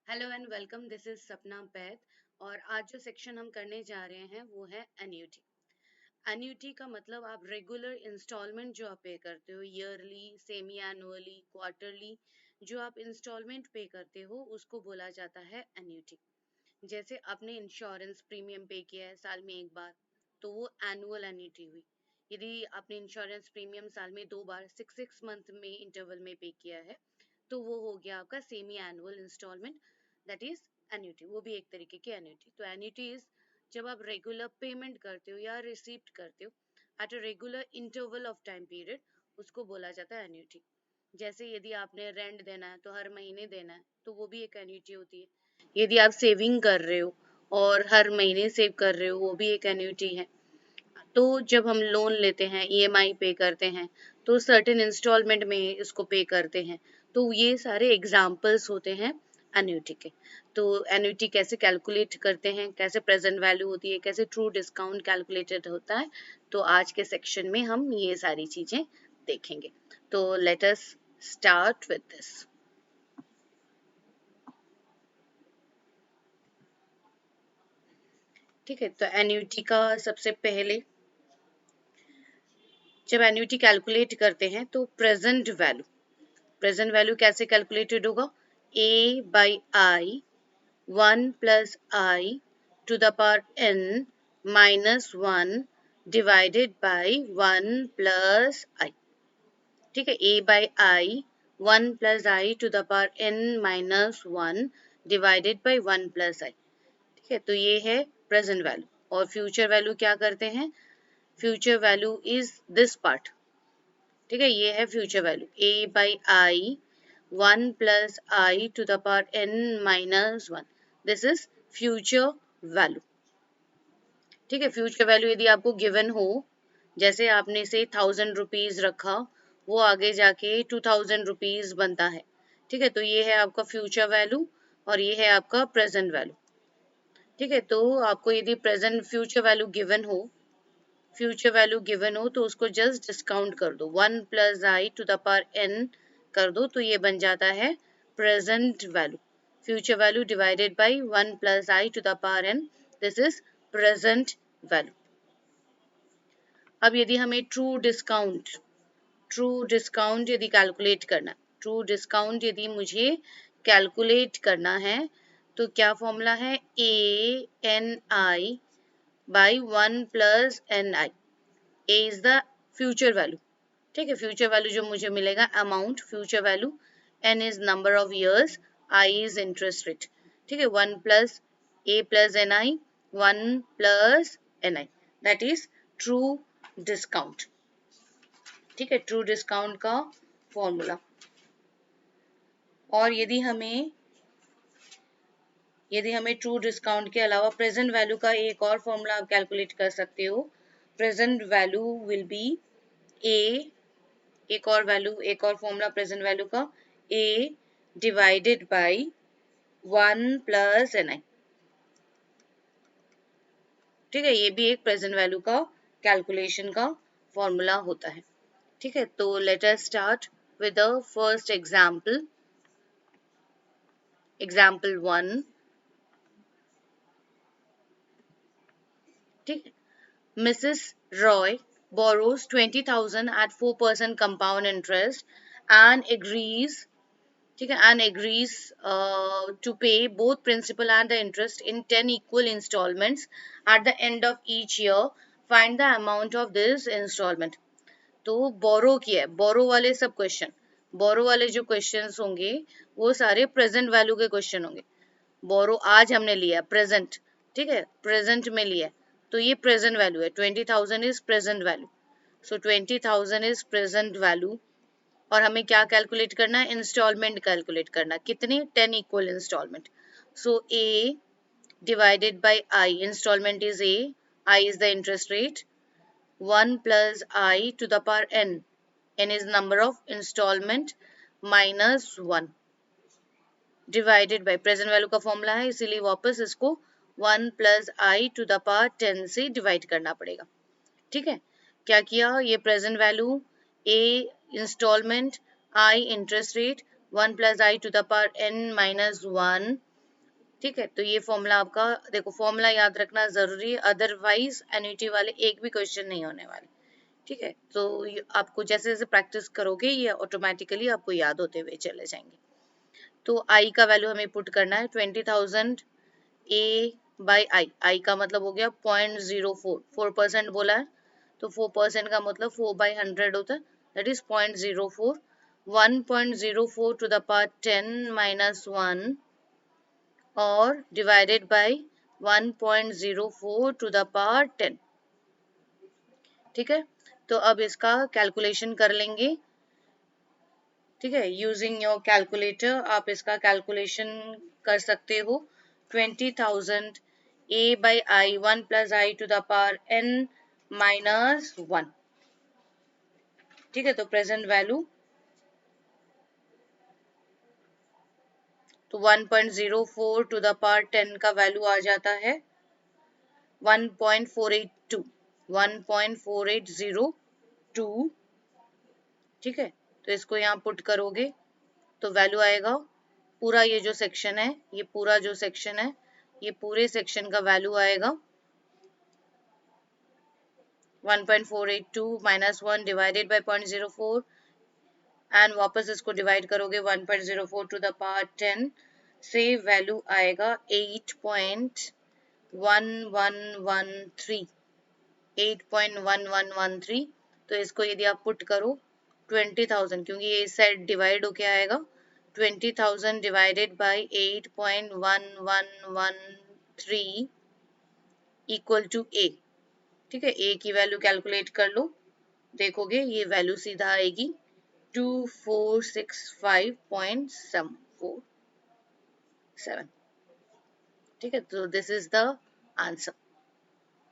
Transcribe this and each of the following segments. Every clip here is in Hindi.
Hello and welcome, this is सपना बैद। और आज जो सेक्शन हम करने जा रहे हैं वो है एन्युटी। एन्युटी का मतलब आप रेगुलर इंस्टॉलमेंट जो आप पे करते हो, ईयरली, सेमी एनुअली, क्वार्टरली, जो आप इंस्टॉलमेंट पे करते हो उसको बोला जाता है एन्युटी। जैसे आपने इंश्योरेंस प्रीमियम पे किया है साल में एक बार, तो वो एनुअल एन्युटी हुई। यदि आपने इंश्योरेंस प्रीमियम साल में दो बार 6 मंथ में इंटरवल में पे किया है, तो वो हो गया आपका semi annual installment, that is annuity. वो भी एक तरीके की एन्युटी। तो एन्युटी इज जब आप रेगुलर पेमेंट करते हो या रिसीव्ड करते हो at a regular interval of time period, उसको बोला जाता है एन्युटी। जैसे यदि आपने रेंट देना है तो हर महीने देना है, तो वो भी एक एन्युटी होती है। यदि आप सेविंग कर रहे हो और हर महीने सेव कर रहे हो, वो भी एक एन्युटी है। तो जब हम लोन लेते हैं, ईएमआई पे करते हैं, तो सर्टेन इंस्टॉलमेंट में इसको पे करते हैं। तो ये सारे एग्जाम्पल्स होते हैं एन्युटी के। तो एन्युटी कैसे कैलकुलेट करते हैं, कैसे प्रेजेंट वैल्यू होती है, कैसे ट्रू डिस्काउंट कैलकुलेटेड होता है, तो आज के सेक्शन में हम ये सारी चीजें देखेंगे। तो let us start with this. ठीक है, तो एन्युटी का सबसे पहले जब एन्युटी कैलकुलेट करते हैं तो प्रेजेंट वैल्यू कैसे कैलकुलेटेड होगा? ए by I, 1 + i to the power n minus 1 divided by 1 + i। ठीक है, a by i, 1 + i to the power n minus 1 divided by 1 + i। ठीक है, तो ये है प्रेजेंट वैल्यू। और फ्यूचर वैल्यू क्या करते हैं? Future value is this part. ठीक है, ये है future value, a by I, 1 + i to the power n minus 1। This is future value. ठीक है, फ्यूचर वैल्यू यदि आपको गिवन हो, जैसे आपने से 1000 रुपीज रखा, वो आगे जाके 2000 रुपीज बनता है। ठीक है, तो ये है आपका फ्यूचर वैल्यू और ये है आपका प्रेजेंट वैल्यू। ठीक है, तो आपको यदि प्रेजेंट फ्यूचर वैल्यू गिवन हो तो उसको जस्ट डिस्काउंट कर दो, 1 + i to the power n कर दो, तो ये बन जाता है present value. Future value divided by 1 + i to the power n, this is present value. अब यदि हमें ट्रू डिस्काउंट यदि कैलकुलेट करना, ट्रू डिस्काउंट यदि मुझे कैलकुलेट करना है, तो क्या फॉर्मूला है? ANI by 1 + NI। A is the future value. ठीक है, फ्यूचर वैल्यू जो मुझे मिलेगा, amount future value, N is number of years, I is interest rate. ठीक है, 1 + A + NI, 1 + NI, that is true discount. ठीक है, ट्रू डिस्काउंट का फॉर्मूला। और यदि हमें ट्रू डिस्काउंट के अलावा प्रेजेंट वैल्यू का एक और फॉर्मूला आप कैलकुलेट कर सकते हो। प्रेजेंट वैल्यू विल बी ए, एक और फॉर्मूला प्रेजेंट वैल्यू का, a डिवाइडेड बाई 1 + NI। ठीक है, ये भी एक प्रेजेंट वैल्यू का कैलकुलेशन का फॉर्मूला होता है। ठीक है, तो let us start with the first example 1। ठीक है, Mrs. Roy borrows 20,000 at 4% compound interest and agrees, ठीक है, and agrees to pay both principal and the interest in 10 equal installments at the end of each year. Find the amount of this installment। तो बोरो किया है, बोरो वाले जो क्वेश्चंस होंगे वो सारे प्रेजेंट वैल्यू के क्वेश्चन होंगे। बोरो आज हमने लिया प्रेजेंट, ठीक है, प्रेजेंट में लिया, तो ये प्रेजेंट वैल्यू है, 20,000 is present value. So 20,000 is present value. और हमें क्या कैलकुलेट करना है? इंस्टॉलमेंट कैलकुलेट करना, कितने? 10 equal installment. So A divided by I, installment is A, I is the interest rate, 1 + i to the power n, n is number of installment, minus 1 divided bye, present value का फॉर्मूला है इसीलिए वापस इसको 1 + i to the power 10 से डिवाइड करना पड़ेगा। ठीक है, क्या किया? ये present value, A installment, I interest rate, 1 + i to the power n minus 1 ठीक है, तो ये फॉर्मूला आपका, देखो फॉर्मूला याद रखना जरूरी है, अदरवाइज एन्युटी वाले एक भी क्वेश्चन नहीं होने वाले। ठीक है, तो आपको जैसे जैसे प्रैक्टिस करोगे ये ऑटोमेटिकली आपको याद होते हुए चले जाएंगे। तो आई का वैल्यू हमें पुट करना है 20,000 ए बाई आई का मतलब हो गया 0.04, 4% बोला है, तो 4% का मतलब 4/100 होता है, that is 0.04। 1.04 to the power 10 minus 1 और divided by 1.04 to the power 10। ठीक है, तो अब इसका कैलकुलेशन कर लेंगे। ठीक है, यूजिंग योर कैलकुलेटर आप इसका कैलकुलेशन कर सकते हो। 20,000 a by I 1 plus I to the power n minus 1। ठीक है, तो प्रेजेंट वैल्यू तो 1.04 टू द पावर 10 का वैल्यू आ जाता है 1.482, 1.4802। ठीक है, तो इसको यहाँ पुट करोगे तो वैल्यू आएगा, पूरा ये जो सेक्शन है, ये पूरा जो सेक्शन है, ये पूरे सेक्शन का वैल्यू आएगा 1.482 माइनस 1 डिवाइडेड बाय 0.04 एंड वापस इसको डिवाइड करोगे 1.04 टू द पावर 10 से वैल्यू आएगा 8.1113, 8.1113। तो इसको यदि आप पुट करो 20,000, क्योंकि ये इस साइड डिवाइड होके आएगा, 20,000 डिवाइडेड बाय 8.1113 इक्वल टू ए। ठीक है, ए की वैल्यू कैलकुलेट कर लो, देखोगे ये वैल्यू सीधा आएगी 2465.747। ठीक है, तो दिस इज द आंसर।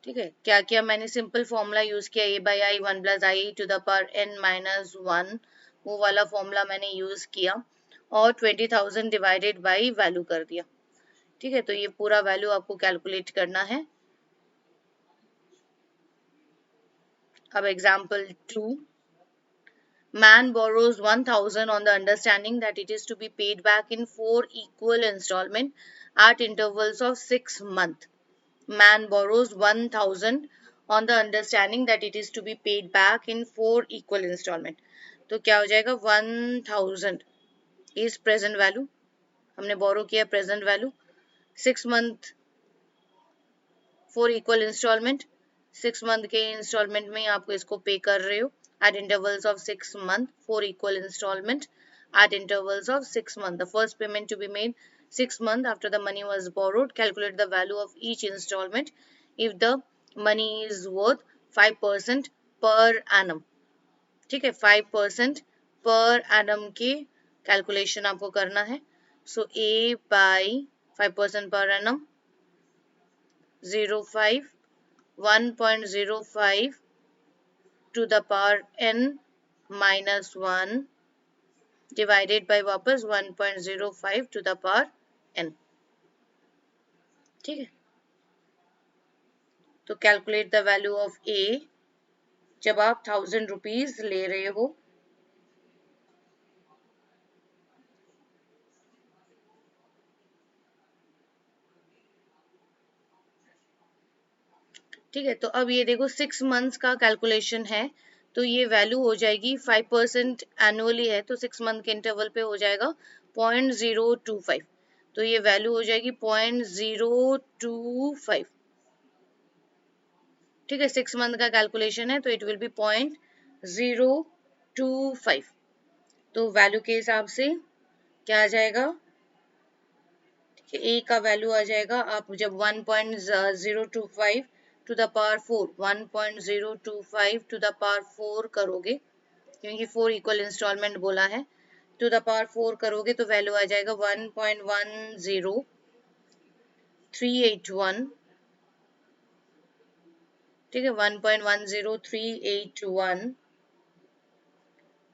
ठीक है, क्या किया मैंने, सिंपल फॉर्मूला यूज किया, A by I 1 plus I to the power n minus 1, वो वाला फॉर्मूला मैंने यूज किया और 20,000 डिवाइडेड बाई वैल्यू कर दिया। ठीक है, तो ये पूरा वैल्यू आपको कैलकुलेट करना है। अब example 2, man borrows 1,000 on the understanding that it is to be paid back in 4 equal installment at intervals of 6 months. Man borrows 1,000 on the understanding that it is to be paid back in 4 equal installment. तो क्या हो जाएगा, 1,000 is present value, हमने borrow किया present value, 6 month 4 equal installment, 6 month के installment में आपको इसको पे कर रहे हो at intervals of 6 months, 4 equal installment at intervals of 6 months. The first payment to be made 6 months after the money was borrowed. Calculate the value of each installment if the money is worth 5% per annum. ठीक है, 5% per annum की कैलकुलेशन आपको करना है। सो A by 5% per annum 0.5, 1.05 to the power n minus 1 divided by वापस 1.05 to the power n। ठीक है, तो calculate the value of A जब आप 1,000 रुपीज ले रहे हो। ठीक है, तो अब ये देखो 6 मंथ्स का कैलकुलेशन है, तो ये वैल्यू हो जाएगी 5% एनुअली है, तो 6 मंथ के इंटरवल पे हो जाएगा 0.025, तो ये वैल्यू हो जाएगी 0.025। ठीक है, 6 मंथ का कैलकुलेशन है तो इट विल बी 0.025। तो वैल्यू के हिसाब से क्या आ जाएगा, ए का वैल्यू आ जाएगा, आप जब 1.025 to the power 4, 1.025 to the power 4 करोगे, क्योंकि 4 इक्वल इंस्टॉलमेंट बोला है, टू द पावर 4 करोगे तो वैल्यू आ जाएगा 1.10381। ठीक है, 1.10381,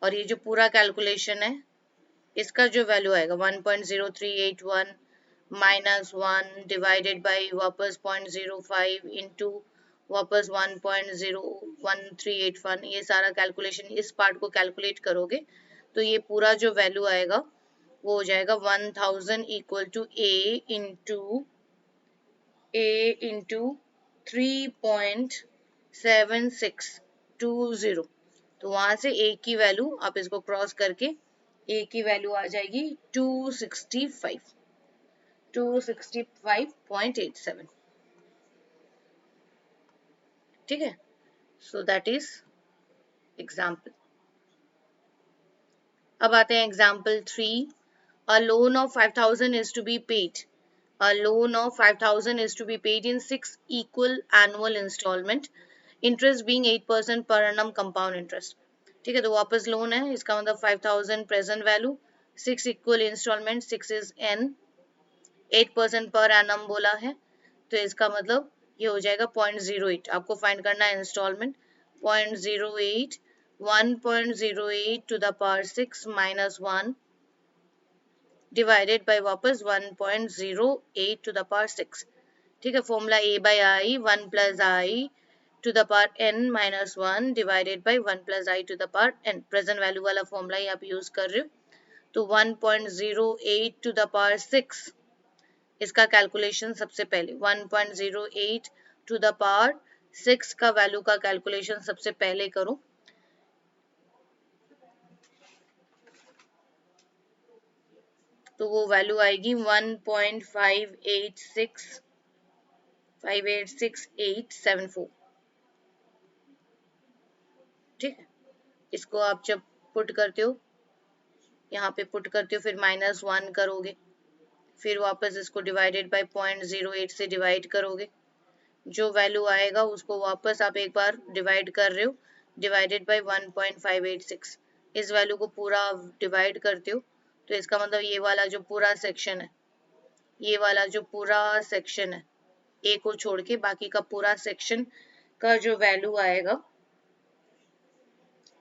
और ये जो पूरा कैलकुलेशन है इसका जो वैल्यू आएगा 1.0381 माइनस 1 डिवाइडेड बाई वापस 0.05 इंटू वापस 1.01381, ये सारा कैलकुलेशन, इस पार्ट को कैलकुलेट करोगे तो ये पूरा जो वैल्यू आएगा वो हो जाएगा 1000 इक्वल टू ए इंटू 3.7620। तो वहां से ए की वैल्यू आप इसको क्रॉस करके ए की वैल्यू आ जाएगी 265.87। ठीक है, सो दैट इज एग्जाम्पल। अब आते हैं example 3। A loan of 5,000 is to be paid. A loan of 5,000 is to be paid in 6 equal annual installment. Interest being 8% per annum compound interest. ठीक है, तो वापस लोन है, इसका मतलब 5,000 present value, 6 equal installment, 6 is n, 8% per annum बोला है, तो इसका मतलब ये हो जाएगा 0.08। आपको फाइंड करना है installment, 0.08, 1.08 to the power 6 minus 1 divided by वापस 1.08 to the power 6। ठीक है, formula a by i 1 plus i to the power n minus 1 divided by 1 plus i to the power n। Present value वाला फॉर्मूला ही आप यूज कर रहे हो, तो 1.08 to the power 6, इसका कैलकुलेशन सबसे पहले 1.08 to the power 6 का वैल्यू का कैलकुलेशन सबसे पहले करो, तो वो वैल्यू आएगी 1.586874। ठीक है, इसको आप जब पुट करते हो, यहाँ पे पुट करते हो, फिर -1 करोगे, फिर वापस इसको डिवाइडेड बाय 0.08 से डिवाइड करोगे, जो वैल्यू आएगा उसको वापस आप एक बार डिवाइड कर रहे हो, डिवाइडेड बाय 1.586। इस वैल्यू को पूरा डिवाइड करते हो, तो इसका मतलब ये वाला जो पूरा सेक्शन है, ये वाला जो पूरा सेक्शन है, ए को छोड़ के बाकी का पूरा सेक्शन का जो वैल्यू आएगा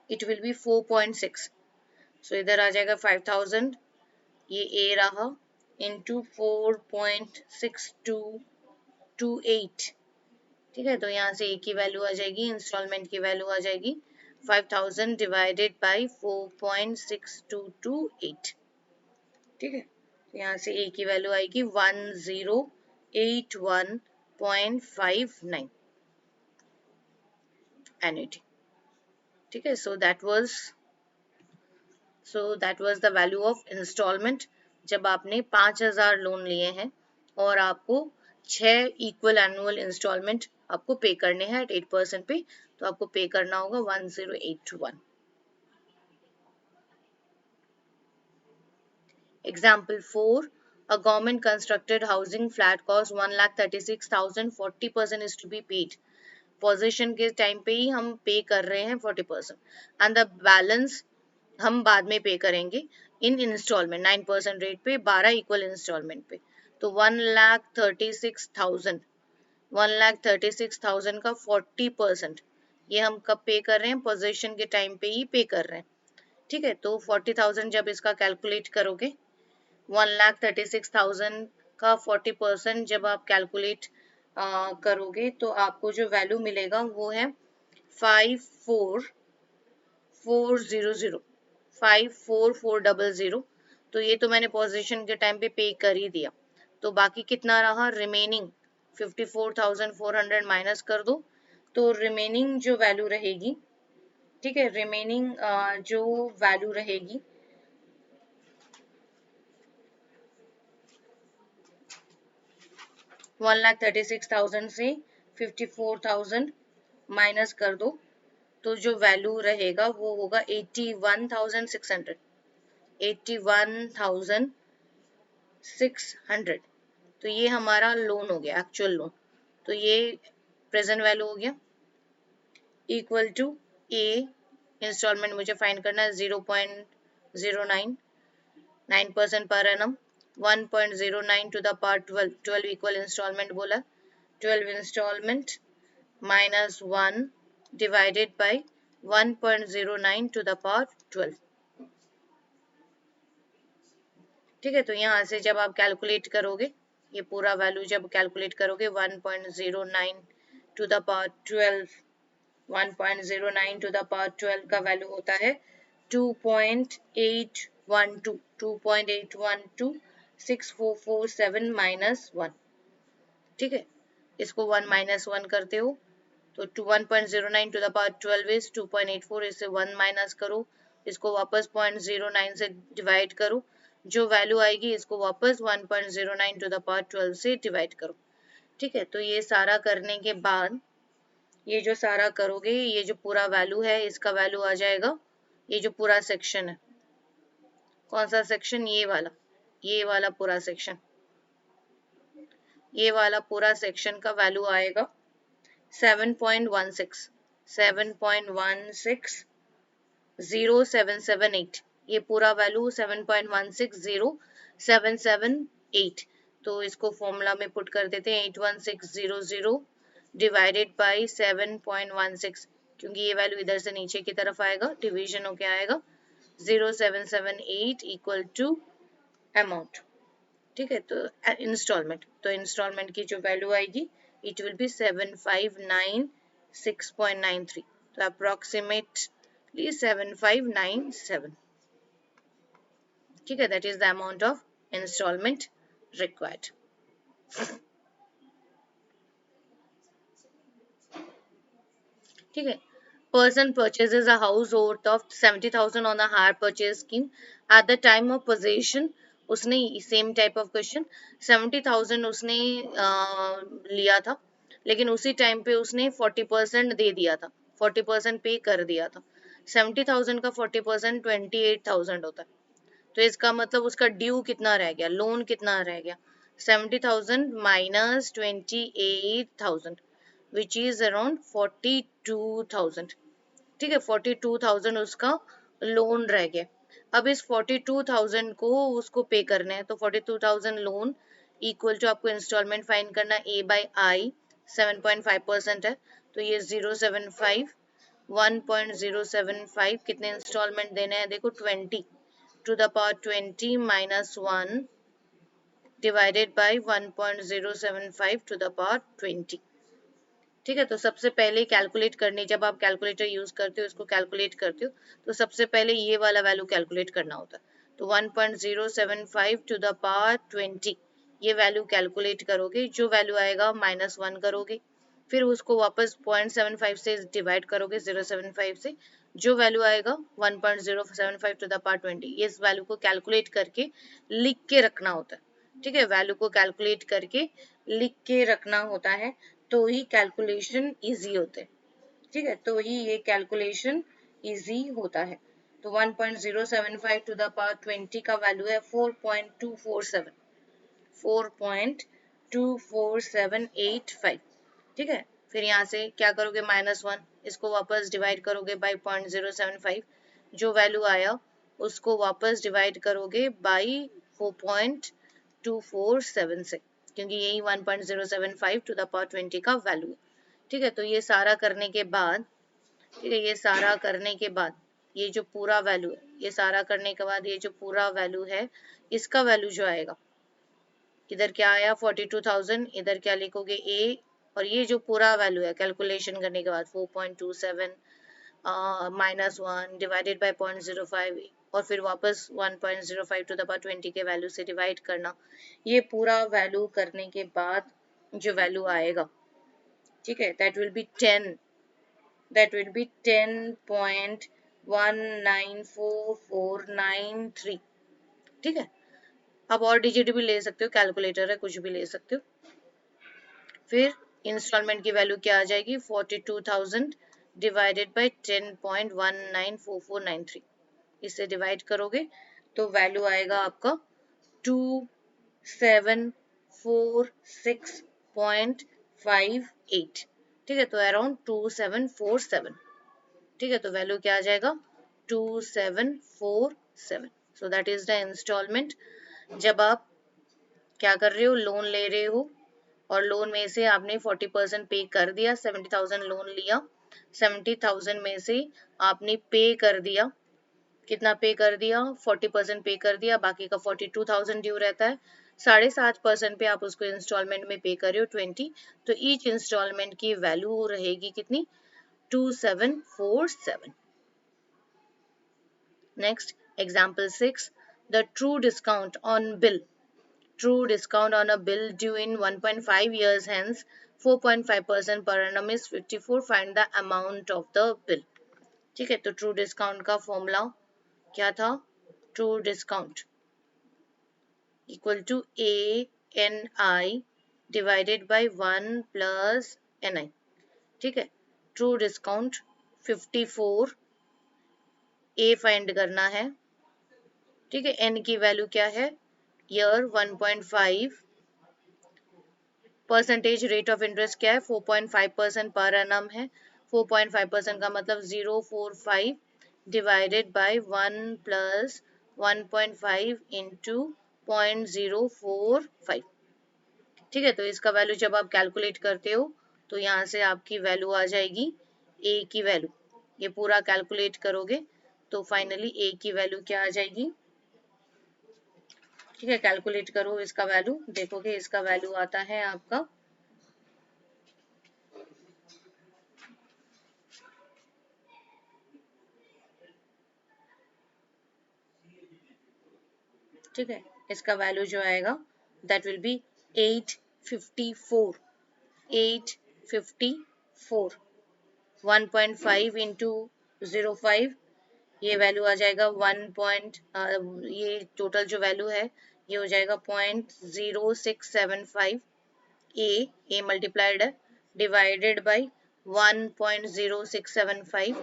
इट विल बी 4.6। सो इधर आ जाएगा 5,000, ये ए रहा, इंटू 4.6228। ठीक है, तो यहाँ से ए की वैल्यू आ जाएगी, इंस्टॉलमेंट की वैल्यू आ जाएगी 5,000 डिवाइडेड बाई 4.6228। ठीक है, तो यहाँ से ए की वैल्यू आएगी 1081.59 एन्युटी। ठीक है, so that was the value of installment जब आपने 5,000 लोन लिए हैं और आपको 6 इक्वल एनुअल इंस्टॉलमेंट आपको पे करने हैं एट 8% पे, तो आपको पे करना होगा 10821। Example 4. A government constructed housing flat cost 1,36,000, 40% is to be paid. Position के टाइम पे ही हम पे कर रहे हैं 40% एंड द बैलेंस हम बाद में पे करेंगे इन इंस्टॉलमेंट 9% रेट पे, 12 इक्वल इंस्टॉलमेंट पे। तो 1,36,000 का 40% ये हम कब पे कर रहे हैं, पोजीशन के टाइम पे ही पे कर रहे हैं। ठीक है, तो 40,000 जब इसका कैलकुलेट करोगे, 1,36,000 का 40% जब आप कैलकुलेट करोगे, तो आपको जो वैल्यू मिलेगा वो है 54400। तो ये तो मैंने पोजीशन के टाइम पे कर ही दिया, तो बाकी कितना रहा, रिमेनिंग 54,400 माइनस कर दो, तो रिमेनिंग जो वैल्यू रहेगी, ठीक है, रिमेनिंग जो वैल्यू रहेगी 1,36,000 से 54,000 माइनस कर दो, तो जो वैल्यू रहेगा वो होगा 81,600। 81,600, तो ये हमारा लोन हो गया, एक्चुअल लोन। तो ये प्रेजेंट वैल्यू हो गया, इक्वल टू ए इंस्टॉलमेंट मुझे फाइंड करना है 0.09, 9% पर annum, 1.09 to the power 12, 12 equal installment बोला, 12 installment minus 1 divided by 1.09 to the power 12। ठीक है, तो यहाँ से जब आप कैलकुलेट करोगे, ये पूरा वैल्यू जब कैलकुलेट करोगे 1.09 to the power 12, 1.09 to the power 12 का वैल्यू होता है 2.8 2.8126447 माइनस 1। ठीक है, इसको 1 माइनस 1 करते हो तो 1.09 टू द पावर 12 इज 2.84, इससे 1 माइनस करो, इसको वापस 0.09 से डिवाइड करो, जो वैल्यू आएगी इसको वापस 1.09 टू द पावर 12 से डिवाइड करो। ठीक है, तो ये सारा करने के बाद ये जो सारा करोगे, ये जो पूरा वैल्यू है इसका वैल्यू आ जाएगा, ये जो पूरा सेक्शन है, कौन सा सेक्शन, ये वाला पूरा सेक्शन, ये वाला पूरा सेक्शन का वैल्यू आएगा 7.16 7.1607778, ये पूरा वैल्यू 7.1607778। तो इसको फॉर्मूला में पुट कर देते हैं, 81600 डिवाइडेड बाई 7.16, क्योंकि ये वैल्यू इधर से नीचे की तरफ आएगा, डिवीजन होके आएगा 0778 इक्वल टू अमाउंट। ठीक है, तो इंस्टॉलमेंट की जो वैल्यू आएगी इट विल बी 7596.93, तो अप्रोक्सीमेटली 7597। ठीक है, that is the amount of installment required. ठीक है, person purchases a house worth of 70,000 on a hire purchase scheme at the time of possession। उसने सेम टाइप ऑफ क्वेश्चन, 70,000 उसने लिया था, लेकिन उसी टाइम पे उसने 40% दे दिया था, 40% पे कर दिया था। 70,000 का 40% 28,000 होता है, तो इसका मतलब उसका ड्यू कितना रह गया, लोन कितना रह गया, 70,000 माइनस 28,000 विच इज अराउंड 42,000। ठीक है, 42,000 उसका लोन रह गया। अब इस 42,000 को उसको पे करना है, तो 42,000 लोन इक्वल टू आपको इंस्टॉलमेंट फाइंड करना, ए बाई आई 7.5% है, तो ये 075 1.075 कितने इंस्टॉलमेंट देने हैं, देखो 20 to the power 20 minus 1 divided by 1.075 to the power 20। ठीक है, तो सबसे पहले कैलकुलेट करनी, जब आप कैलकुलेटर यूज करते हो, इसको कैलकुलेट करते हो, तो सबसे पहले ये वाला वैल्यू कैलकुलेट करना होता है। तो 1.075 टू द पावर 20 ये वैल्यू कैलकुलेट करोगे, जो वैल्यू आएगा -1 करोगे, फिर उसको वापस 0.75 से डिवाइड करोगे, 0.75 से, जो वैल्यू आएगा 1.075 टू द पावर 20, इस वैल्यू को कैलकुलेट करके लिख के रखना होता है। ठीक है, वैल्यू को कैलकुलेट करके लिख के रखना होता है, तो ही कैलकुलेशन इजी होते हैं। ठीक है, तो ही ये कैलकुलेशन इजी होता है। तो 1.075 टू द पावर 20 का वैल्यू है 4.247 4.24785। ठीक है, फिर यहाँ से क्या करोगे, -1, इसको वापस डिवाइड करोगे बाई 0.075, जो वैल्यू आया उसको वापस डिवाइड करोगे बाई 4.247 से, क्योंकि यही 1.075 टू द पावर 20 का वैल्यू है। ठीक है, तो ये सारा करने के बाद, ठीक है, ये सारा करने के बाद ये जो पूरा वैल्यू है, ये सारा करने के बाद ये जो पूरा वैल्यू है, इसका वैल्यू जो आएगा, इधर क्या आया 42,000, इधर क्या लिखोगे ए, और ये जो पूरा वैल्यू है कैलकुलेशन करने के बाद 4.27 -1 डिवाइडेड बाय 0.05, और फिर वापस 1.05 टू द पावर 20 के वैल्यू से डिवाइड करना, ये पूरा वैल्यू करने के बाद जो वैल्यू आएगा, ठीक है, दैट विल बी 10.194493। ठीक है, अब और डिजिट भी ले सकते हो, कैलकुलेटर है, कुछ भी ले सकते हो। फिर इंस्टॉलमेंट की वैल्यू क्या आ जाएगी, 42,000 डिवाइडेड बाय 10.194493, इससे डिवाइड करोगे तो वैल्यू आएगा आपका 2746.58। ठीक है, तो अराउंड 2747। ठीक है, तो वैल्यू क्या आ जाएगा, 2747। So that is the installment. जब आप क्या कर रहे हो, लोन ले रहे हो, और लोन में से आपने 40% पे कर दिया, 70,000 लोन लिया, 70,000 में से आपने पे कर दिया, कितना पे कर दिया, 40% पे कर दिया, बाकी का 42,000 ड्यू रहता है, 7.5% पे आप उसको इंस्टॉलमेंट में पे कर रहे हो 20, तो ईच इंस्टॉलमेंट की वैल्यू रहेगी कितनी, 2747। Next example 6, the true discount on bill, true discount on a bill due in 1.5 years hence 4.5% per annum is 54. Find the amount of the bill. ठीक है, तो ट्रू डिस्काउंट का फॉर्मूला क्या था? True discount equal to A N I divided by 1 plus N I. ठीक है, ट्रू डिस्काउंट 54, ए फाइंड करना है. ठीक है, एन की वैल्यू क्या है? Year 1.5, percentage rate of interest क्या है? 4.5% पर एनम है. 4.5% का मतलब 045 डिवाइडेड बाय 1 प्लस 1.5 इंटू 0.045. ठीक है, तो इसका वैल्यू जब आप कैलकुलेट करते हो तो यहाँ से आपकी वैल्यू आ जाएगी ए की वैल्यू. ये पूरा कैलकुलेट करोगे तो फाइनली ए की वैल्यू क्या आ जाएगी? ठीक है, कैलकुलेट करो इसका वैल्यू, देखोगे इसका वैल्यू आता है आपका ठीक है, इसका वैल्यू जो आएगा दैट विल बी 854. 854 1.5 इंटू 05, ये वैल्यू आ जाएगा 1. ये टोटल जो वैल्यू है ये हो जाएगा 0.0675. ए मल्टीप्लाइड है डिवाइडेड बाय 1.0675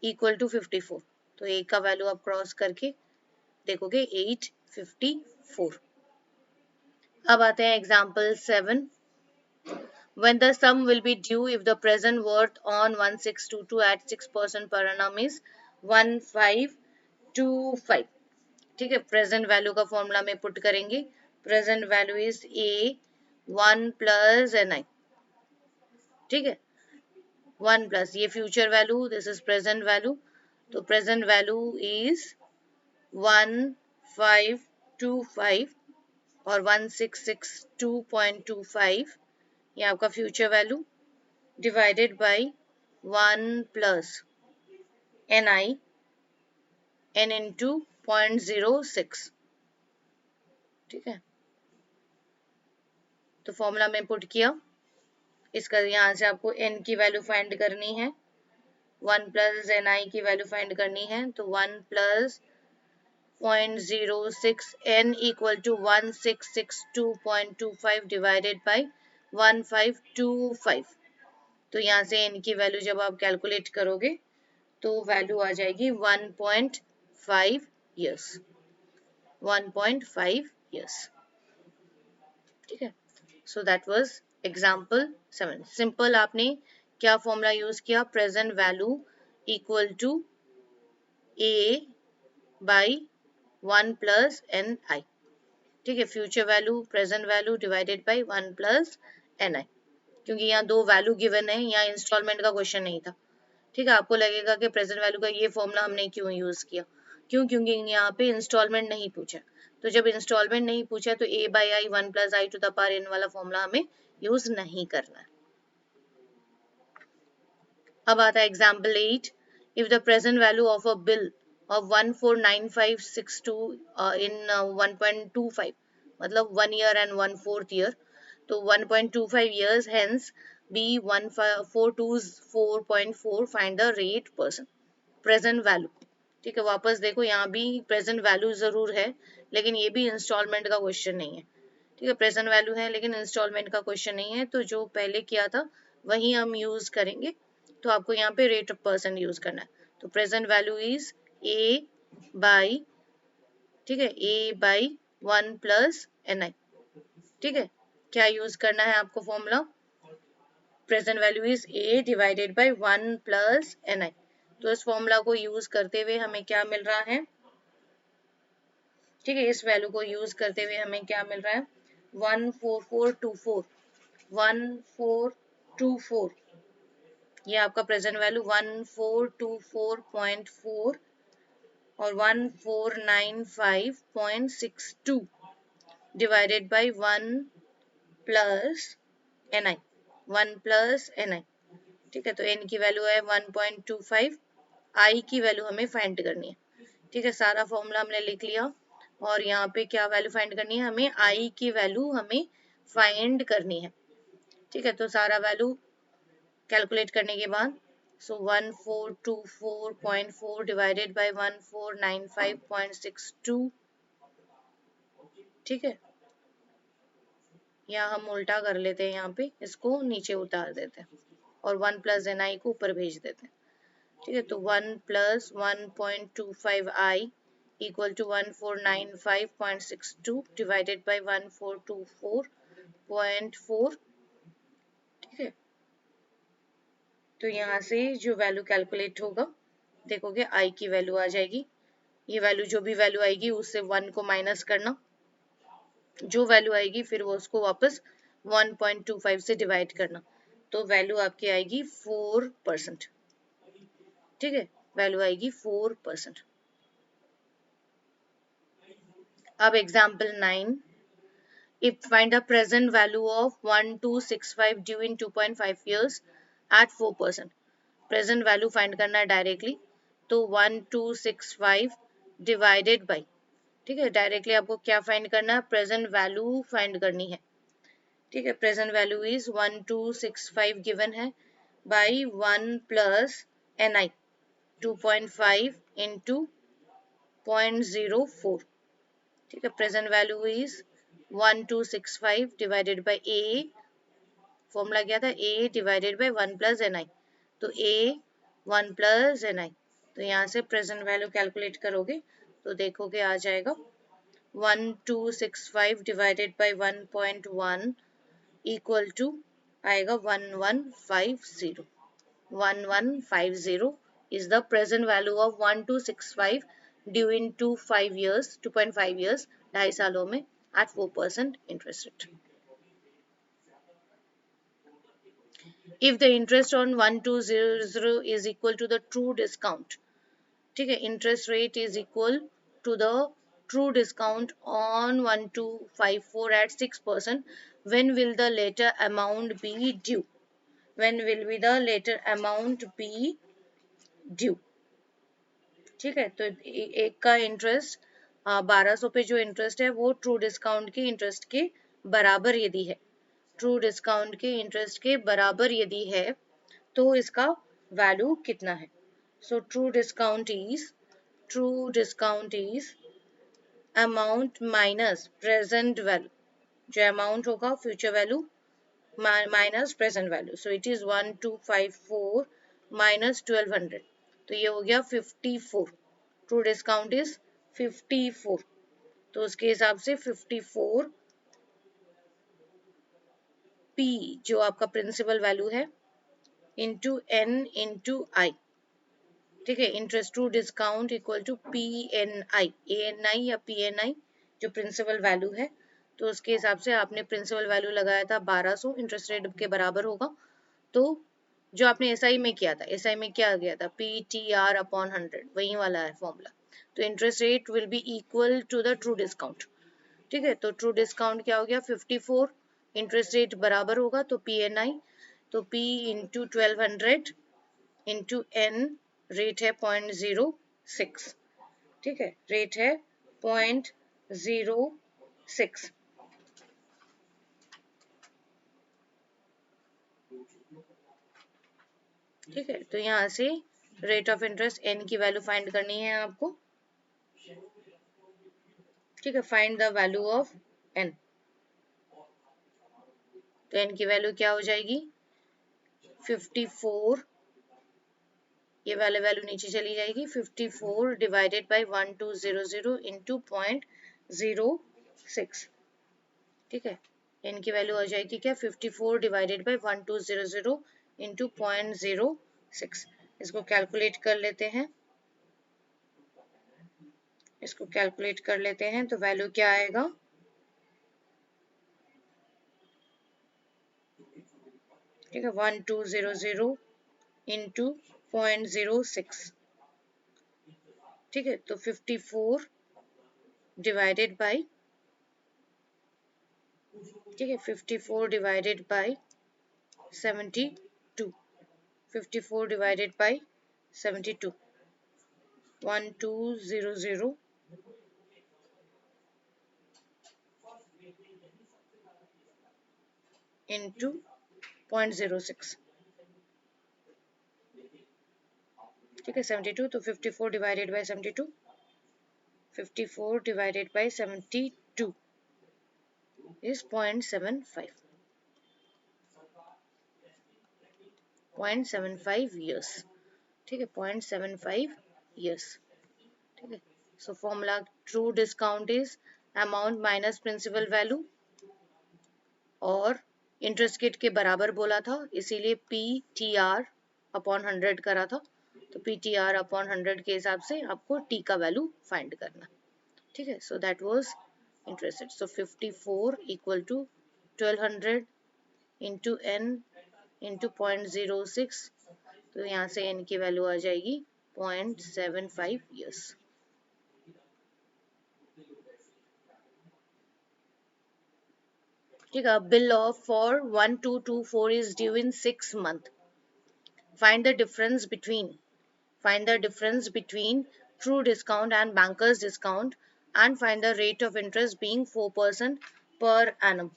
इक्वल टू 54. तो ए का वैल्यू आप क्रॉस करके देखोगे 854. अब आते हैं example 7. When the sum will be due if the present worth on 1622 at 6% per annum is 1525. ठीक है, प्रेजेंट वैल्यू का फॉर्मूला में पुट करेंगे. Present value is A 1 plus N I. ठीक है, 1 प्लस ये future value, this is present value. तो प्रेजेंट वैल्यू इज 1525 और 1662.25, ये आपका future value divided by 1 plus N I N into 0.06. ठीक है, तो फॉर्मूला में पुट किया. इसका यहाँ से आपको n की वैल्यू फाइंड करनी है. 1 प्लस एन आई की वैल्यू फाइंड करनी है. तो 1 plus 0.06 n equal to 1662.25 divided by 1525. तो यहाँ से n की वैल्यू जब आप कैलकुलेट करोगे तो वैल्यू आ जाएगी 1.5 years. 1.5 years. ठीक है, so that was example 7. Simple आपने क्या फॉर्मूला यूज किया? Present value equal to A by 1 plus N I. ठीक है, future value present value divided by 1 plus N I. क्योंकि यहाँ दो वैल्यू गिवन है, यहाँ इंस्टॉलमेंट का क्वेश्चन नहीं था. ठीक है, आपको लगेगा कि प्रेजेंट वैल्यू का ये फॉर्मूला हमने क्यों यूज किया? क्योंकि यहाँ पे इंस्टॉलमेंट नहीं पूछा. तो जब इंस्टॉलमेंट नहीं पूछा तो A by I 1 plus I to the power N वाला फॉर्मूला हमें यूज नहीं करना है. अब आता है example 8. If the present value of a bill of 149562 in 1.25, मतलब 1 year and 1/4 year, तो 1.25 years hence be 1424.4. find the rate percent present value. ठीक है, वापस देखो यहाँ भी प्रेजेंट वैल्यू जरूर है लेकिन ये भी इंस्टॉलमेंट का क्वेश्चन नहीं है. ठीक है, प्रेजेंट वैल्यू है लेकिन इंस्टॉलमेंट का क्वेश्चन नहीं है, तो जो पहले किया था वही हम यूज करेंगे. तो आपको यहाँ पे रेट ऑफ परसेंट यूज करना है. तो present value is A by, ठीक है, A by 1 plus N I. ठीक है, क्या यूज करना है आपको formula? Present value is A divided by 1 plus N I. तो इस फॉर्मूला को यूज करते हुए हमें क्या मिल रहा है? ठीक है, इस वैल्यू को यूज करते हुए हमें क्या मिल रहा है? 14424. 1424, ये आपका प्रेजेंट वैल्यू 1424.4 और 1495.62 divided by 1 plus N I. 1 plus N I. ठीक है, तो एन की वैल्यू है 1.25. आई की वैल्यू हमें फाइंड करनी है. ठीक है, सारा फॉर्मूला हमने लिख लिया. और यहाँ पे क्या वैल्यू फाइंड करनी है, हमें आई की वैल्यू हमें फाइंड करनी है। ठीक है, तो सारा वैल्यू कैलकुलेट करने के बाद सो 1424.4 डिवाइडेड बाय 1495.62। ठीक है, या हम उल्टा कर लेते हैं, यहाँ पे इसको नीचे उतार देते हैं और 1 प्लस एन आई को ऊपर भेज देते हैं। ठीक है, तो 1 plus 1.25 I equal to 1495.62 divided by 1424.4। ठीक है, तो यहाँ से जो वैल्यू कैलकुलेट होगा, देखोगे आई की वैल्यू आ जाएगी। ये वैल्यू जो भी वैल्यू आएगी उससे 1 को माइनस करना, जो वैल्यू आएगी फिर वो उसको वापस 1.25 से डिवाइड करना, तो वैल्यू आपकी आएगी 4%। ठीक है, वैल्यू आएगी 4%। अब example 9, if find the present value of 1265 due in 2.5 years at 4%। Present value find करना है डायरेक्टली, तो 1265 डिवाइडेड बाई, ठीक है, डायरेक्टली आपको क्या फाइंड करना है, प्रेजेंट वैल्यू फाइंड करनी है। ठीक है, प्रेजेंट वैल्यू इज 1265 गिवन है by 1 plus N I 2.5 into 0.04। ठीक है, present value is 1265 divided by A, formula क्या था, A divided by 1 plus N I, तो ए 1 प्लस एन आई, तो यहाँ से प्रेजेंट वैल्यू कैलकुलेट करोगे तो देखोगे आ जाएगा 1265 डिवाइडेड बाई 1.1 इक्वल टू आएगा 1150। 1150 is the present value of 1265 due in 5 years, 2.5 years, 2.5 सालों में at 4% interest rate. If the interest on 1200 is equal to the true discount, ठीक है, interest rate is equal to the true discount on 1254 at 6%, when will the later amount be due? When will be the later amount be due? ठीक है, तो एक का इंटरेस्ट 1200 पे जो इंटरेस्ट है वो ट्रू डिस्काउंट के इंटरेस्ट के बराबर यदि है, ट्रू डिस्काउंट के इंटरेस्ट के बराबर यदि है तो इसका वैल्यू कितना है। So true discount is amount minus present value, जो अमाउंट होगा future value minus present value, so it is 1254 minus 1200, तो ये हो गया 54। ट्रू डिस्काउंट इज 54, तो उसके हिसाब से 54 पी जो आपका प्रिंसिपल वैल्यू है इंटू एन इंटू आई। ठीक है, interest to discount equal to P N I, A N I या पी एन आई जो प्रिंसिपल वैल्यू है, तो उसके हिसाब से आपने प्रिंसिपल वैल्यू लगाया था 1200, इंटरेस्ट रेट के बराबर होगा, तो जो आपने एसआई में किया था, एसआई में क्या गया था, पी टी आर अपॉन 100, वही वाला है फॉर्मूला, तो interest rate will be equal to the true discount. ठीक है, तो ट्रू डिस्काउंट क्या हो गया 54, इंटरेस्ट रेट बराबर होगा तो पी एन आई, तो P into 1200 into N, rate है 0.06। ठीक है, रेट है 0.06। ठीक है, तो यहाँ से रेट ऑफ इंटरेस्ट एन की वैल्यू फाइंड करनी है आपको। ठीक है, find the value of N, तो एन की वैल्यू क्या हो जाएगी 54, ये वाले वैल्यू नीचे चली जाएगी, 54 डिवाइडेड बाई 1200 इंटू 0.06। ठीक है, एन की वैल्यू आ जाएगी क्या 54 डिवाइडेड बाई 1200 इंटू 0.06। इसको कैलकुलेट कर लेते हैं, इसको कैलकुलेट कर लेते हैं, तो वैल्यू क्या आएगा, ठीक है 1200 इंटू 0.06। ठीक है, तो 54 डिवाइडेड बाई, ठीक है 54 divided by 72, 54 divided by 72, 1200 into 0.06, ठीक है 72, तो 54 divided by 72, 54 divided by 72 is 0.75, 0.75 years, ठीक है 0.75 years, ठीक है. So formula true discount is amount minus principal value, और इंटरेस्ट रेट के बराबर बोला था इसीलिए पी टी आर अपॉन 100 करा था, तो पी टी आर अपॉन 100 के हिसाब से आपको टी का वैल्यू फाइंड करना, ठीक है. So that was interest rate. So 54 equal to 1200 into N into 0.06, तो यहाँ से एन की वैल्यू आ जाएगी 0.75 ईयर्स. ठीक है. Bill of for 1224 is due in 6 month. Find the difference between true discount and banker's discount, and find the rate of interest being 4% per annum.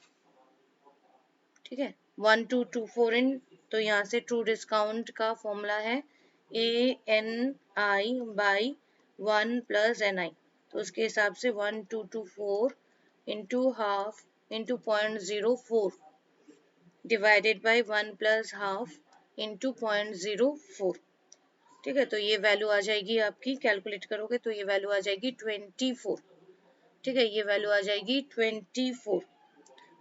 ठीक है. 1224 इन, तो यहाँ से ट्रू डिस्काउंट का फॉर्मूला है ANI बाई 1 प्लस NI, तो उसके हिसाब से 1224 into half into 0.04 divided by 1 plus half into 0.04, ठीक है. तो ये वैल्यू आ जाएगी आपकी, कैलकुलेट करोगे तो ये वैल्यू आ जाएगी 24, ठीक है. ये वैल्यू आ जाएगी 24.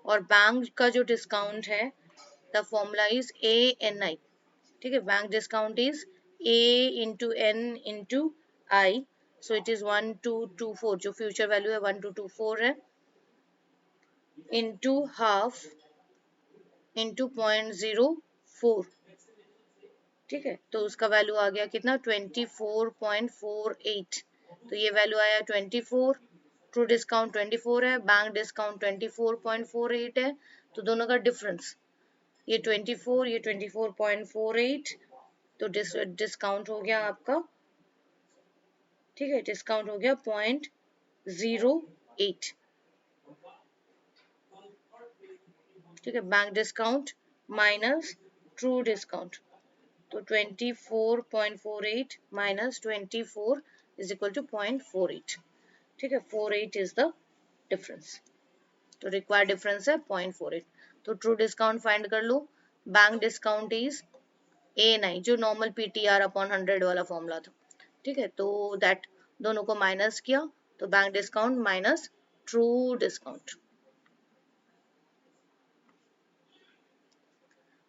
और बैंक का जो डिस्काउंट है, द फॉर्मूला इज ANI, ठीक है. Bank discount is A into N into I, so it is 1224, जो फ्यूचर वैल्यू है 1224 है, इंटू हाफ इंटू 0.04, ठीक है. तो उसका वैल्यू आ गया कितना 24.48, तो ये वैल्यू आया 24. ट्रू डिस्काउंट 24 है, बैंक डिस्काउंट 24.48 है, तो दोनों का डिफरेंस ये 24, ये 24.48, तो डिस्काउंट हो गया आपका, ठीक है. डिस्काउंट हो गया 0.08, ठीक है. Bank discount minus true discount, तो 24.48 minus 24 is equal to 0.48, ठीक है. 48 is the difference, तो रिक्वायर्ड डिफरेंस है 0.48. तो ट्रू डिस्काउंट फाइंड कर लो. बैंक डिस्काउंट इज ANI, जो नॉर्मल PTR अपॉन 100 वाला फॉर्मूला था, ठीक है. तो दैट दोनों को माइनस किया, तो bank discount minus true discount.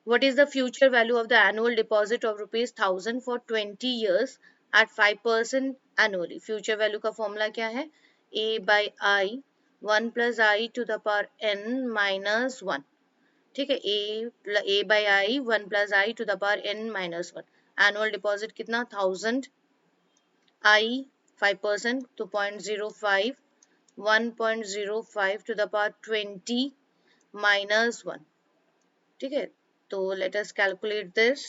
What is the future value of the annual deposit of rupees 1000 for 20 years at 5% annually? Future value का formula क्या है? A by I 1 plus I to the power n minus 1. ठीक है. A by I 1 plus I to the power n minus 1. Annual deposit कितना 1000, I 5%, तो 0.05, 1.05 to the power 20 minus 1, ठीक है. तो let us calculate this.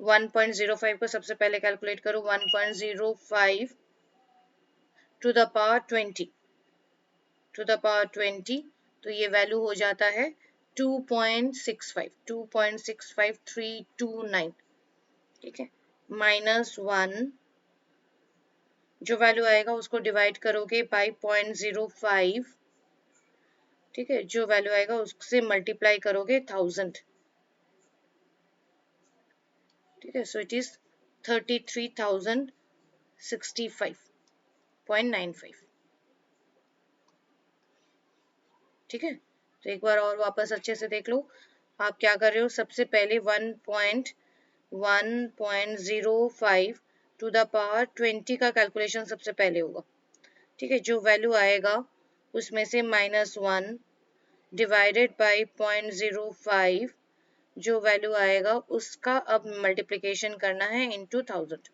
One 1.05 को सबसे पहले कैलकुलेट करो. 1.05 टू द पावर 20, तो ये वैल्यू हो जाता है 2.65329, ठीक है. माइनस 1, जो वैल्यू आएगा उसको डिवाइड करोगे बाय 0.05, ठीक है. जो वैल्यू आएगा उससे मल्टीप्लाई करोगे 1000, ठीक है. सो इट इज 33,065.95, ठीक है. तो एक बार और वापस अच्छे से देख लो. आप क्या कर रहे हो, सबसे पहले 1.05 टू द पावर 20 का कैलकुलेशन सबसे पहले होगा, ठीक है. जो वैल्यू आएगा उसमें से -1 डिवाइडेड बाय 0.05, जो वैल्यू आएगा उसका अब मल्टीप्लिकेशन करना है into 1000,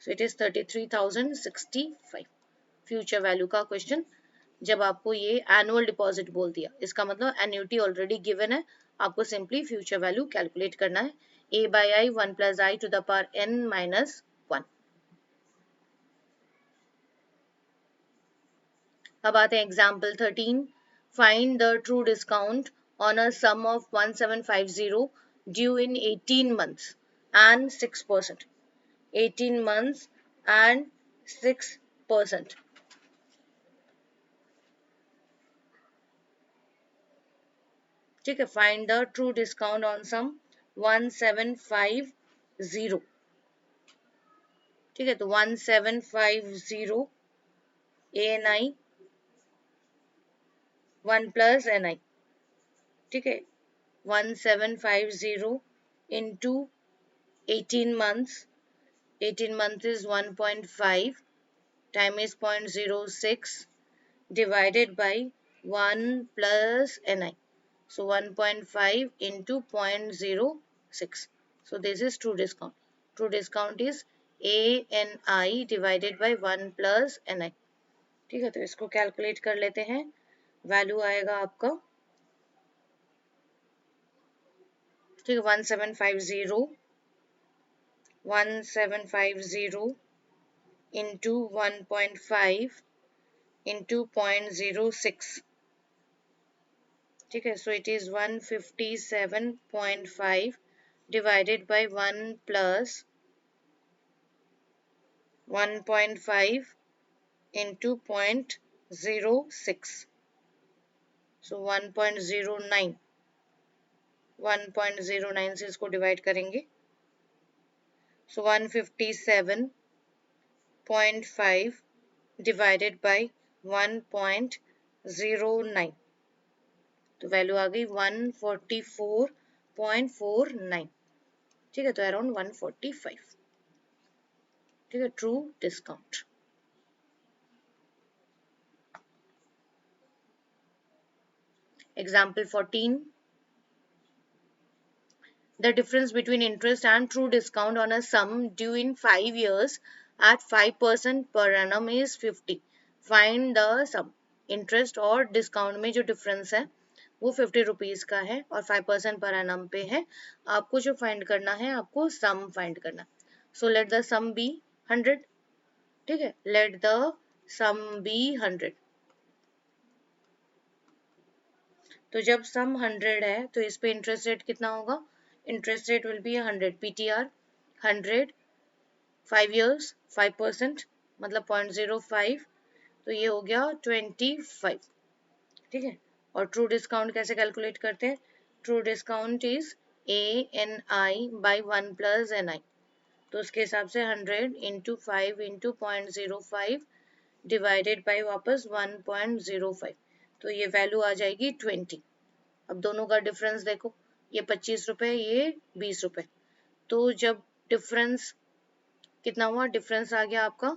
so it is 33,065. Future value का क्वेश्चन, जब आपको ये एनुअल डिपॉजिट बोल दिया, इसका मतलब एन्युटी ऑलरेडी गिवन है, आपको सिंपली फ्यूचर वैल्यू कैलकुलेट करना है. A by I 1 plus I to the power n minus 1. अब आते हैं example 13. Find the true discount on a sum of 1750 due in 18 months and 6%. 18 months and 6%. ठीक है, find the true discount on sum 1750. ठीक है, तो 1750 ANI 1 plus NI. ठीक है, 1750 into 18 months. 18 months is 1.5, time is 0.06, divided by 1 plus NI. So 1.5 into 0.06. So this is true discount. True discount is ANI divided by 1 plus NI. ठीक है, तो इसको कैलकुलेट कर लेते हैं. वैल्यू आएगा आपका, ठीक है, 1750 into 1.5 into 0.06. ठीक है, so it is 157.5 divided by 1 plus 1.5 into 0.06. So 1.09. 1.09 से इसको डिवाइड करेंगे. So 157.5 divided by 1.09. तो वैल्यू आ गई 144.49. ठीक है, तो अराउंड 145. ठीक है, true discount. Example 14. The difference between interest and true discount on a sum due in 5 years at 5% per annum is 50. Find the sum. Interest और डिस्काउंट में जो डिफरेंस है वो 50 रुपीज का है और 5% पर एनम पे है. आपको जो फाइंड करना है, आपको सम फाइंड करना. So let the sum be 100. ठीक है, लेट द सम बी 100. तो जब सम 100 है तो इस पे इंटरेस्ट रेट कितना होगा? Interest rate will B 100 PTR 100 5 years 5% मतलब 0.05. तो ये हो गया 25. ठीक है, और ट्रू डिस्काउंट कैसे कैलकुलेट करते हैं? True discount is ANI by 1 plus NI. तो उसके हिसाब से 100 into 5 into 0.05 डिवाइडेड बाई वापस 1.05. तो ये वैल्यू आ जाएगी 20. अब दोनों का डिफरेंस देखो, ये 25 रुपए, ये 20 रुपए. तो जब डिफरेंस कितना हुआ? डिफरेंस आ गया आपका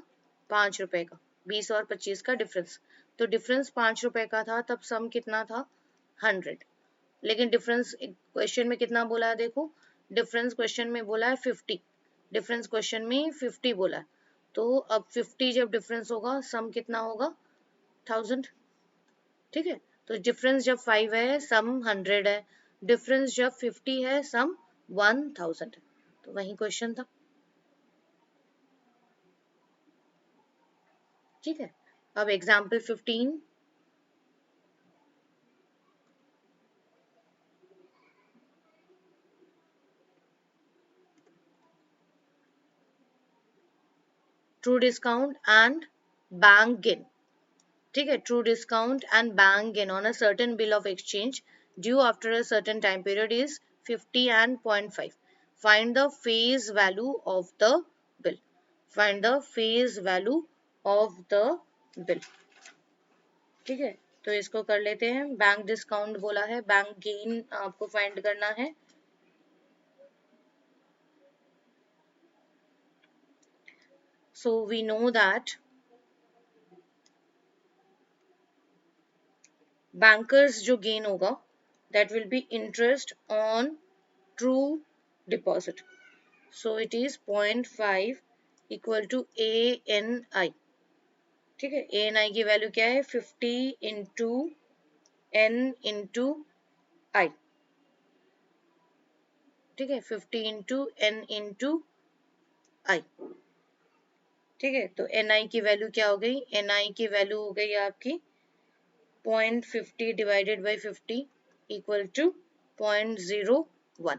5 रुपए का. 20 और 25 का डिफरेंस. तो डिफरेंस 5 रुपए का था, तब सम कितना था? 100. लेकिन डिफरेंस क्वेश्चन में कितना बोला है? देखो, डिफरेंस क्वेश्चन में बोला है 50. डिफरेंस क्वेश्चन में 50 बोला है. तो अब 50 जब डिफरेंस होगा, सम कितना होगा? 1000. ठीक है, तो डिफरेंस जब 5 है, सम 100 है. डिफरेंस जब 50 है, सम 1000 है. तो वही क्वेश्चन था. ठीक है, अब example 15. True discount and bank gain. ठीक है, true discount and bank gain on a certain bill of exchange due after a certain time period is 50 and 0.5. Find the face value of the bill. Find the face value of the bill. ठीक है, तो इसको कर लेते हैं. बैंक डिस्काउंट बोला है, बैंक गेन आपको फाइंड करना है. So we know that bankers जो gain होगा, that will be interest on true deposit. So it is 0.5 equal to ANI. ठीक है, ANI की वैल्यू क्या है? 50 into N into I. ठीक है, 50 into N into I. ठीक है, तो NI की वैल्यू क्या हो गई? NI की वैल्यू हो गई आपकी 0.50 divided by 50 equal to 0.01.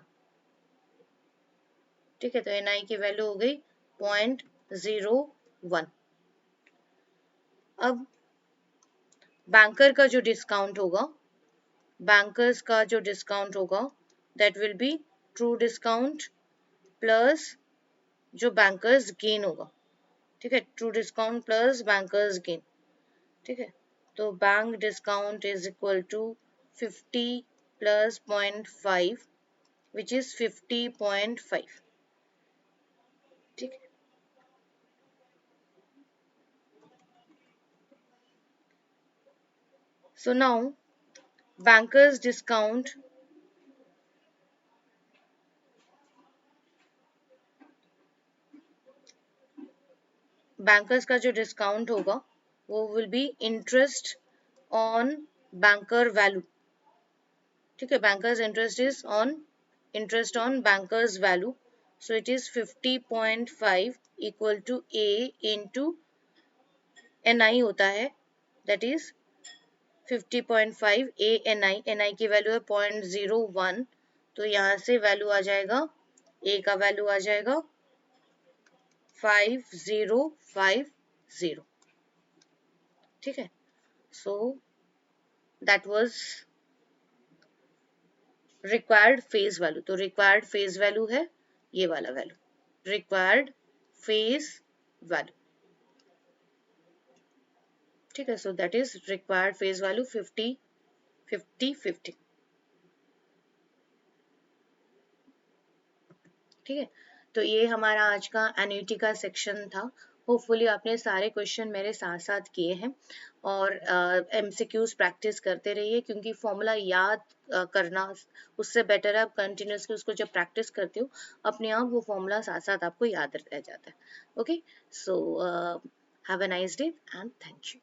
ठीक है, तो एन आई की वैल्यू हो गई 0.01. अब बैंकर का जो डिस्काउंट होगा, बैंकर्स का जो डिस्काउंट होगा, that will be true discount plus जो बैंकर्स गेन होगा. ठीक है, true discount plus bankers gain. ठीक है, तो bank discount is equal to 50 plus 0.5 which is 50.5. ठीक है, so now bankers discount bankers का जो डिस्काउंट होगा वो will be interest on banker value. ठीक है, bankers interest is on interest on bankers value. So it is 50.5 equal to A into N आई होता है, दैट इज 50.5 ए एन आई की वैल्यू है 0.01. तो यहाँ से वैल्यू आ जाएगा, ए का वैल्यू आ जाएगा 5050. ठीक है, so that was required phase value. तो रिक्वायर्ड फेज वैल्यू है ये वाला वैल्यू, रिक्वायर्ड फेज वैल्यू. ठीक है, so that is required phase value 50 ठीक है, तो ये हमारा आज का एन्युटी का सेक्शन था. होपफुली आपने सारे क्वेश्चन मेरे साथ साथ किए हैं और एमसीक्यूज प्रैक्टिस करते रहिए, क्योंकि फॉर्मूला याद करना उससे बेटर है आप कंटिन्यूसली उसको जब प्रैक्टिस करते हो अपने आप वो फॉर्मूला साथ साथ आपको याद रह जाता है. Okay, so have a nice day and thank you.